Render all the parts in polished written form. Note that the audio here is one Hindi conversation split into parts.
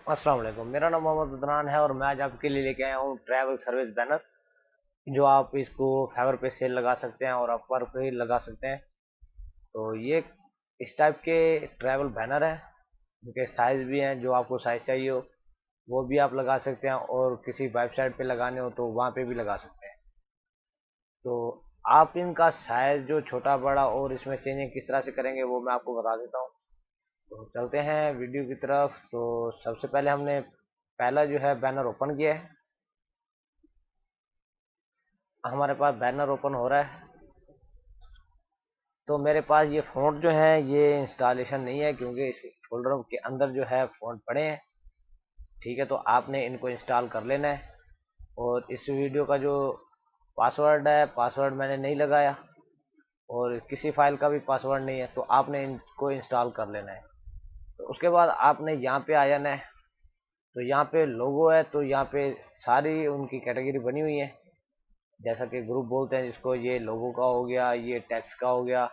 अस्सलाम वालेकुम। मेरा नाम मोहम्मद अदनान है और मैं आज आपके लिए लेके आया हूँ ट्रैवल सर्विस बैनर। जो आप इसको फाइवर पे सेल लगा सकते हैं और अपवर पे लगा सकते हैं। तो ये इस टाइप के ट्रैवल बैनर है, इनके साइज भी हैं। जो आपको साइज चाहिए हो वो भी आप लगा सकते हैं, और किसी वेबसाइट पे लगाने हो तो वहाँ पे भी लगा सकते हैं। तो आप इनका साइज जो छोटा बड़ा और इसमें चेंजिंग किस तरह से करेंगे वो मैं आपको बता देता हूँ। तो चलते हैं वीडियो की तरफ। तो सबसे पहले हमने पहला जो है बैनर ओपन किया है। हमारे पास बैनर ओपन हो रहा है। तो मेरे पास ये फ़ॉन्ट जो है ये इंस्टॉलेशन नहीं है, क्योंकि इस फोल्डर के अंदर जो है फ़ॉन्ट पड़े हैं। ठीक है, तो आपने इनको इंस्टॉल कर लेना है। और इस वीडियो का जो पासवर्ड है, पासवर्ड मैंने नहीं लगाया और किसी फाइल का भी पासवर्ड नहीं है, तो आपने इनको इंस्टॉल कर लेना है। तो उसके बाद आपने यहाँ पे आ जाना है। तो यहाँ पे लोगो है, तो यहाँ पे सारी उनकी कैटेगरी बनी हुई है। जैसा कि ग्रुप बोलते हैं जिसको, ये लोगो का हो गया, ये टेक्स्ट का हो गया,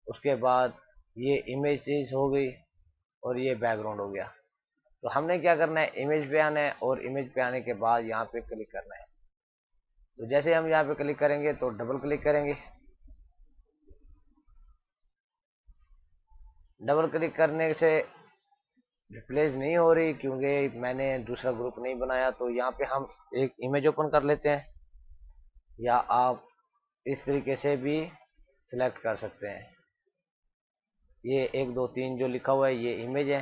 उसके बाद ये इमेजेस हो गई, और ये बैकग्राउंड हो गया। तो हमने क्या करना है, इमेज पे आना है और इमेज पे आने के बाद यहाँ पे क्लिक करना है। तो जैसे हम यहाँ पे क्लिक करेंगे तो डबल क्लिक करेंगे। डबल क्लिक करने से रिप्लेस नहीं हो रही, क्योंकि मैंने दूसरा ग्रुप नहीं बनाया। तो यहाँ पे हम एक इमेज ओपन कर लेते हैं, या आप इस तरीके से भी सिलेक्ट कर सकते हैं। ये 1 2 3 जो लिखा हुआ है ये इमेज है।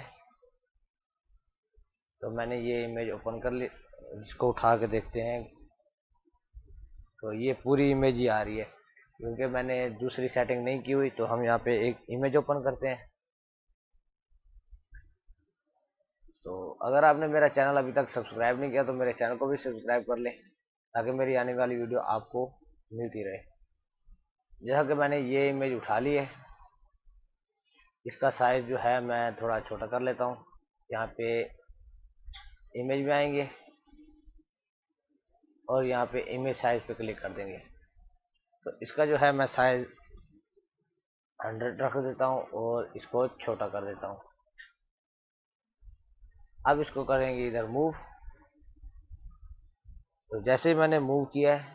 तो मैंने ये इमेज ओपन कर ली, इसको उठा के देखते हैं। तो ये पूरी इमेज ही आ रही है, क्योंकि मैंने दूसरी सेटिंग नहीं की हुई। तो हम यहाँ पे एक इमेज ओपन करते हैं। तो अगर आपने मेरा चैनल अभी तक सब्सक्राइब नहीं किया तो मेरे चैनल को भी सब्सक्राइब कर लें, ताकि मेरी आने वाली वीडियो आपको मिलती रहे। जैसा कि मैंने ये इमेज उठा ली है, इसका साइज जो है मैं थोड़ा छोटा कर लेता हूँ। यहाँ पे इमेज में आएंगे और यहाँ पे इमेज साइज पे क्लिक कर देंगे। तो इसका जो है मैं साइज 100 रख देता हूँ और इसको छोटा कर देता हूँ। अब इसको करेंगे इधर मूव। तो जैसे ही मैंने मूव किया है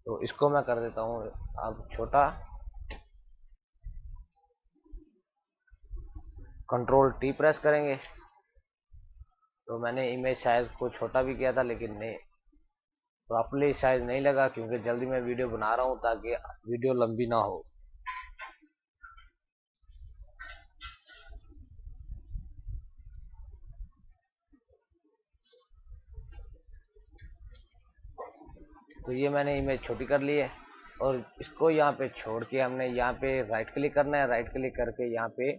तो इसको मैं कर देता हूँ अब छोटा। कंट्रोल टी प्रेस करेंगे। तो मैंने इमेज साइज को छोटा भी किया था, लेकिन नहीं, प्रॉपरली साइज नहीं लगा, क्योंकि जल्दी मैं वीडियो बना रहा हूँ ताकि वीडियो लंबी ना हो। तो ये मैंने इमेज छोटी कर ली है, और इसको यहाँ पे छोड़ के हमने यहाँ पे राइट क्लिक करना है। राइट क्लिक करके यहाँ पे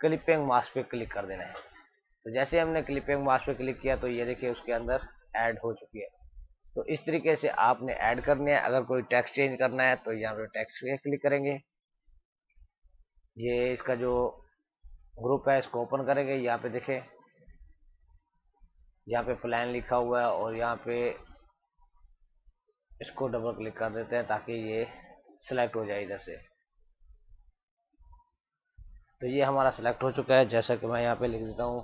क्लिपिंग मास्क पे क्लिक कर देना है। तो जैसे हमने क्लिपिंग मास्क पे क्लिक किया तो ये देखिए उसके अंदर ऐड हो चुकी है। तो इस तरीके से आपने ऐड करनी है। अगर कोई टेक्स्ट चेंज करना है तो यहाँ पे टेक्स्ट पे क्लिक करेंगे। ये इसका जो ग्रुप है इसको ओपन करेंगे। यहाँ पे देखें, यहाँ पे प्लान लिखा हुआ है, और यहाँ पे इसको डबल क्लिक कर देते हैं ताकि ये सिलेक्ट हो जाए इधर से। तो ये हमारा सिलेक्ट हो चुका है। जैसा कि मैं यहाँ पे लिख देता हूँ,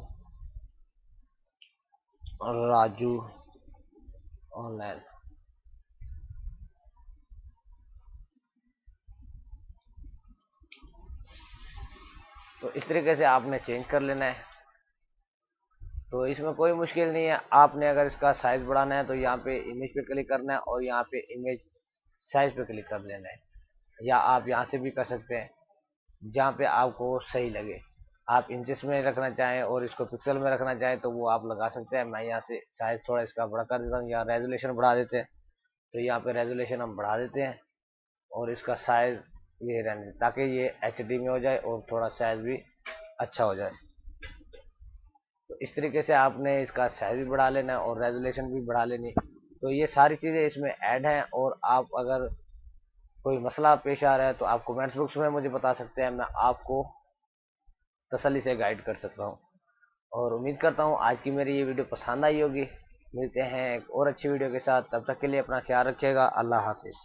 राजू ऑनलाइन। तो इस तरीके से आपने चेंज कर लेना है। तो इसमें कोई मुश्किल नहीं है। आपने अगर इसका साइज बढ़ाना है तो यहाँ पे इमेज पे क्लिक करना है और यहाँ पे इमेज साइज पे क्लिक कर लेना है, या आप यहाँ से भी कर सकते हैं जहाँ पे आपको सही लगे। आप इंचेस में रखना चाहें और इसको पिक्सल में रखना चाहें तो वो आप लगा सकते हैं। मैं यहाँ से साइज थोड़ा इसका बड़ा कर देता हूँ, या रेजोल्यूशन बढ़ा देते हैं। तो यहाँ पे रेजोल्यूशन हम बढ़ा देते हैं और इसका साइज ये रहने दें, ताकि ये HD में हो जाए और थोड़ा साइज भी अच्छा हो जाए। तो इस तरीके से आपने इसका साइज भी बढ़ा लेना है और रेजोल्यूशन भी बढ़ा लेनी। तो ये सारी चीज़ें इसमें ऐड हैं। और आप अगर कोई मसला पेश आ रहा है तो आप कमेंट्स बॉक्स में मुझे बता सकते हैं, मैं आपको तसल्ली से गाइड कर सकता हूँ। और उम्मीद करता हूँ आज की मेरी ये वीडियो पसंद आई होगी। मिलते हैं एक और अच्छी वीडियो के साथ, तब तक के लिए अपना ख्याल रखिएगा। अल्लाह हाफिज़।